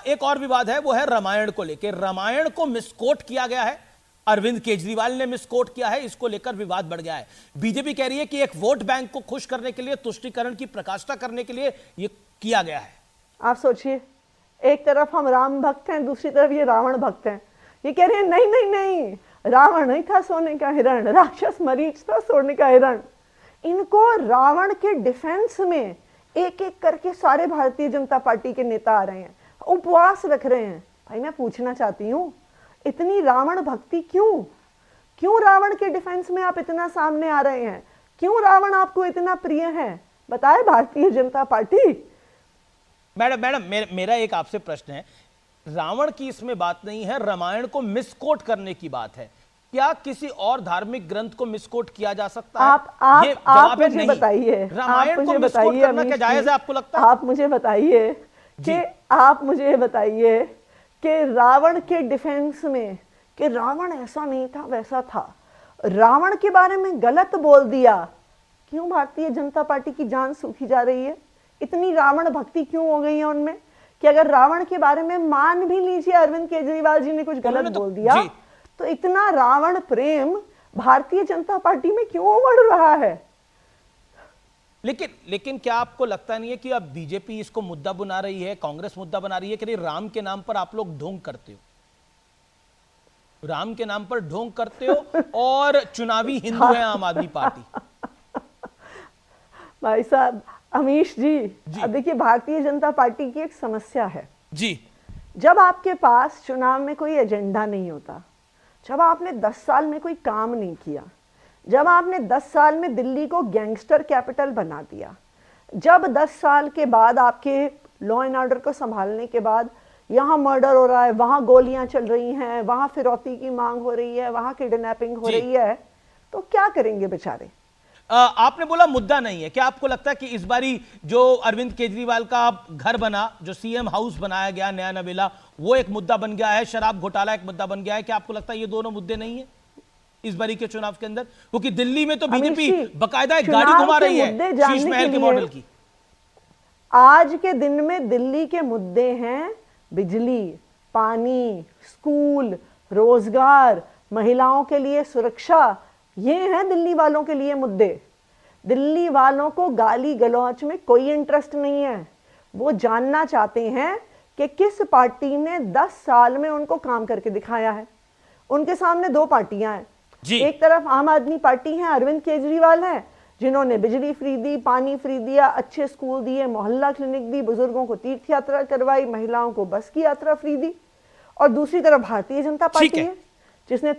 एक और विवाद है, वो है रामायण को लेकर। रामायण को मिसकोट किया गया है, अरविंद केजरीवाल ने मिसकोट किया है, इसको लेकर विवाद बढ़ गया है। बीजेपी कह रही है कि एक वोट बैंक को खुश करने के लिए, तुष्टीकरण की प्रकाष्ठा करने के लिए यह किया गया है। आप सोचिए, एक तरफ हम राम भक्त हैं, दूसरी तरफ ये रावण भक्त हैं। ये कह रहे हैं नहीं नहीं नहीं, रावण नहीं था सोने का हिरण, राक्षस मरीच था सोने का हिरण। इनको रावण के डिफेंस में एक एक करके सारे भारतीय जनता पार्टी के नेता आ रहे हैं, उपवास रख रहे हैं। भाई मैं पूछना चाहती हूँ, इतनी रावण भक्ति क्यों? क्यों रावण के डिफेंस में आप इतना सामने आ रहे हैं? क्यों रावण आपको इतना प्रिय है? बताए भारतीय जनता पार्टी। मैडम मेरा एक आपसे प्रश्न है, रावण की इसमें बात नहीं है, रामायण को मिसकोट करने की बात है। क्या किसी और धार्मिक ग्रंथ को मिसकोट किया जा सकता है? आप मुझे बताइए, रामायण को मिसकोट करना क्या जायज है आपको लगता है? आप मुझे बताइए कि रावण के डिफेंस में कि रावण ऐसा नहीं था वैसा था, रावण के बारे में गलत बोल दिया, क्यों भारतीय जनता पार्टी की जान सूखी जा रही है? इतनी रावण भक्ति क्यों हो गई है उनमें कि अगर रावण के बारे में मान भी लीजिए अरविंद केजरीवाल जी ने कुछ गलत बोल दिया, तो इतना रावण प्रेम भारतीय जनता पार्टी में क्यों बढ़ रहा है? लेकिन क्या आपको लगता नहीं है कि अब बीजेपी इसको मुद्दा बना रही है, कांग्रेस मुद्दा बना रही है कि राम के नाम पर आप लोग ढोंग करते हो, राम के नाम पर ढोंग करते हो और चुनावी हिंदू है आम आदमी पार्टी? भाई साहब अमीश जी, अब देखिए भारतीय जनता पार्टी की एक समस्या है जी, जब आपके पास चुनाव में कोई एजेंडा नहीं होता, जब आपने 10 साल में कोई काम नहीं किया, जब आपने 10 साल में दिल्ली को गैंगस्टर कैपिटल बना दिया, जब 10 साल के बाद आपके लॉ एंड ऑर्डर को संभालने के बाद यहाँ मर्डर हो रहा है, वहाँ गोलियां चल रही हैं, वहाँ फिरौती की मांग हो रही है, वहाँ किडनैपिंग हो रही है, तो क्या करेंगे बेचारे? आपने बोला मुद्दा नहीं है, क्या आपको लगता है कि इस बारी जो अरविंद केजरीवाल का घर बना, जो सीएम हाउस बनाया गया नया नवेला, वो एक मुद्दा बन गया है, शराब घोटाला एक मुद्दा बन गया है? क्या आपको लगता है ये दोनों मुद्दे नहीं है इस बारी के चुनाव के अंदर? क्योंकि दिल्ली में तो बीजेपी बकायदा एक गाड़ी घुमा रही है शीश महल के मॉडल की। आज के दिन में दिल्ली के मुद्दे हैं बिजली, पानी, स्कूल, रोजगार, महिलाओं के लिए सुरक्षा, ये हैं दिल्ली वालों के लिए मुद्दे। दिल्ली वालों को गाली गलौच में कोई इंटरेस्ट नहीं है। वो जानना चाहते हैं कि किस पार्टी ने 10 साल में उनको काम करके दिखाया है। उनके सामने 2 पार्टियां हैं, एक तरफ आम आदमी पार्टी है, अरविंद केजरीवाल है, जिन्होंने बिजली फ्री दी, पानी फ्री दिया, अच्छे स्कूल दिए, मोहल्ला क्लिनिक दी, बुजुर्गों को तीर्थ यात्रा करवाई, महिलाओं को बस की यात्रा फ्री दी। और दूसरी तरफ भारतीय जनता पार्टी है जिसने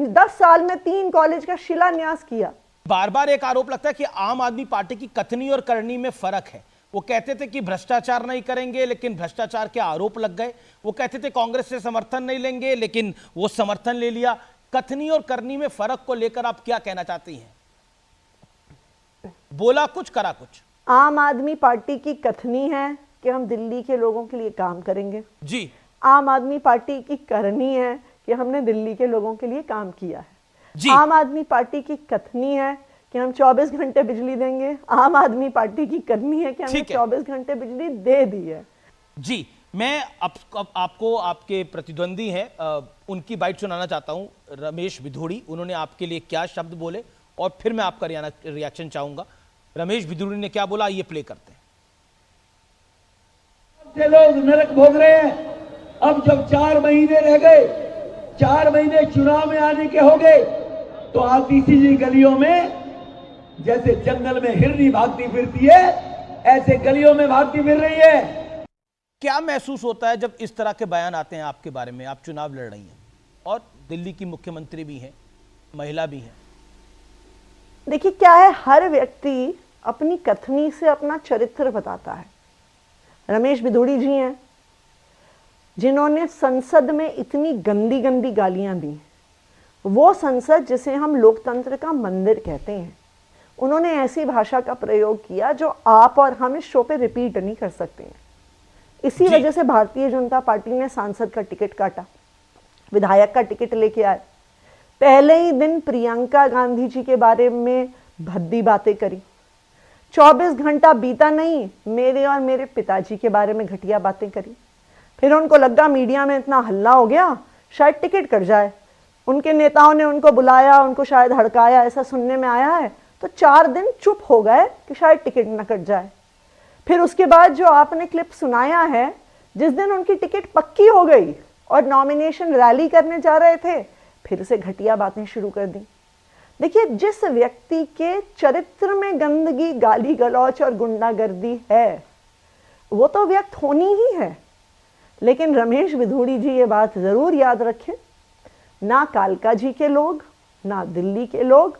10 साल में 3 कॉलेज का शिलान्यास किया। बार बार एक आरोप लगता है कि आम आदमी पार्टी की कथनी और करनी में फर्क है। वो कहते थे कि भ्रष्टाचार नहीं करेंगे, लेकिन भ्रष्टाचार के आरोप लग गए। वो कहते थे कांग्रेस से समर्थन नहीं लेंगे, लेकिन वो समर्थन ले लिया। कथनी और करनी में फर्क को लेकर आप क्या कहना चाहती हैं? बोला कुछ करा कुछ। आम आदमी पार्टी की कथनी है कि हम दिल्ली के लोगों के लिए काम करेंगे जी, आम आदमी पार्टी की करनी है कि हमने दिल्ली के लोगों के लिए काम किया है जी। आम आदमी पार्टी की कथनी है कि हम 24 घंटे बिजली देंगे, आम आदमी पार्टी की करनी है कि हमने 24 घंटे बिजली दे दी है। जी, मैं आपको आपके प्रतिद्वंदी हैं उनकी बाइट सुनाना चाहता हूं, रमेश भिधोड़ी। उन्होंने आपके लिए क्या शब्द बोले और फिर मैं आपका रिएक्शन चाहूंगा। रमेश भिधोड़ी ने क्या बोला, ये प्ले करते हैं। लोग नरक भोग रहे हैं। अब जब 4 महीने रह गए, 4 महीने चुनाव में आने के हो गए, तो आती सी गलियों में जैसे जंगल में हिरनी भागती फिरती है, ऐसे गलियों में भागती फिर रही है। क्या महसूस होता है जब इस तरह के बयान आते हैं आपके बारे में? आप चुनाव लड़ रही हैं और दिल्ली की मुख्यमंत्री भी हैं, महिला भी हैं। देखिए क्या है, हर व्यक्ति अपनी कथनी से अपना चरित्र बताता है। रमेश भिधोड़ी जी हैं जिन्होंने संसद में इतनी गंदी गंदी गालियां दी, वो संसद जिसे हम लोकतंत्र का मंदिर कहते हैं, उन्होंने ऐसी भाषा का प्रयोग किया जो आप और हम इस शो पे रिपीट नहीं कर सकते हैं। इसी वजह से भारतीय जनता पार्टी ने सांसद का टिकट काटा, विधायक का टिकट लेके आए। पहले ही दिन प्रियंका गांधी जी के बारे में भद्दी बातें करी, 24 घंटा बीता नहीं, मेरे और मेरे पिताजी के बारे में घटिया बातें करी। फिर उनको लगा मीडिया में इतना हल्ला हो गया, शायद टिकट कट जाए। उनके नेताओं ने उनको बुलाया, उनको शायद हड़काया, ऐसा सुनने में आया है। तो 4 दिन चुप हो गए कि शायद टिकट न कट जाए। फिर उसके बाद जो आपने क्लिप सुनाया है, जिस दिन उनकी टिकट पक्की हो गई और नॉमिनेशन रैली करने जा रहे थे, फिर से घटिया बातें शुरू कर दी। देखिए, जिस व्यक्ति के चरित्र में गंदगी, गाली गलौच और गुंडागर्दी है, वो तो व्यक्त होनी ही है। लेकिन रमेश बिधूड़ी जी ये बात जरूर याद रखें, ना कालका जी के लोग, ना दिल्ली के लोग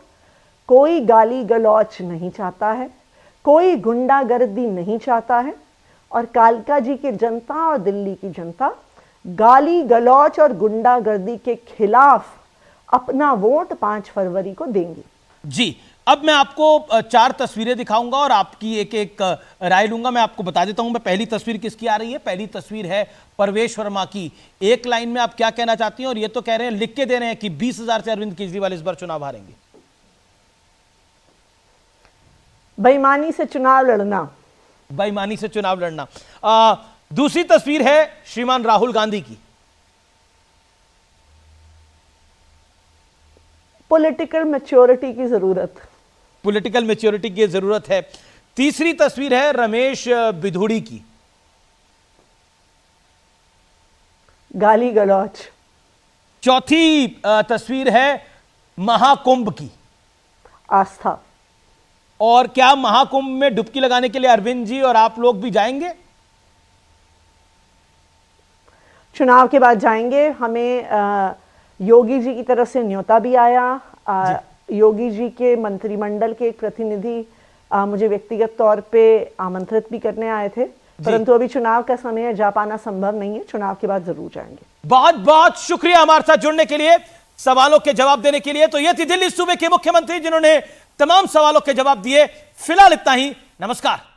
कोई गाली गलौच नहीं चाहता है, कोई गुंडागर्दी नहीं चाहता है। और कालका जी की जनता और दिल्ली की जनता गाली गलौच और गुंडागर्दी के खिलाफ अपना वोट 5 फरवरी को देंगे। जी, अब मैं आपको 4 तस्वीरें दिखाऊंगा और आपकी एक एक राय लूंगा। मैं आपको बता देता हूं, मैं पहली तस्वीर किसकी आ रही है। पहली तस्वीर है परवेश वर्मा की। एक लाइन में आप क्या कहना चाहती हैं? और ये तो कह रहे हैं, लिख के दे रहे हैं कि 20,000 से अरविंद केजरीवाल इस बार चुनाव हारेंगे। बेईमानी से चुनाव लड़ना, बेईमानी से चुनाव लड़ना। दूसरी तस्वीर है श्रीमान राहुल गांधी की। पॉलिटिकल मैच्योरिटी की जरूरत, पॉलिटिकल मैच्योरिटी की जरूरत है। तीसरी तस्वीर है रमेश बिधूड़ी की। गाली गलौच। चौथी तस्वीर है महाकुंभ की। आस्था। और क्या महाकुंभ में डुबकी लगाने के लिए अरविंद जी और आप लोग भी जाएंगे? चुनाव के बाद जाएंगे। हमें योगी जी की तरफ से न्योता भी आया। योगी जी के मंत्रिमंडल के एक प्रतिनिधि मुझे व्यक्तिगत तौर पे आमंत्रित भी करने आए थे, परंतु अभी चुनाव का समय है, जा पाना संभव नहीं है। चुनाव के बाद जरूर जाएंगे। बहुत बहुत शुक्रिया हमारे साथ जुड़ने के लिए, सवालों के जवाब देने के लिए। तो ये थी दिल्ली सूबे के मुख्यमंत्री जिन्होंने तमाम सवालों के जवाब दिए। फिलहाल इतना ही, नमस्कार।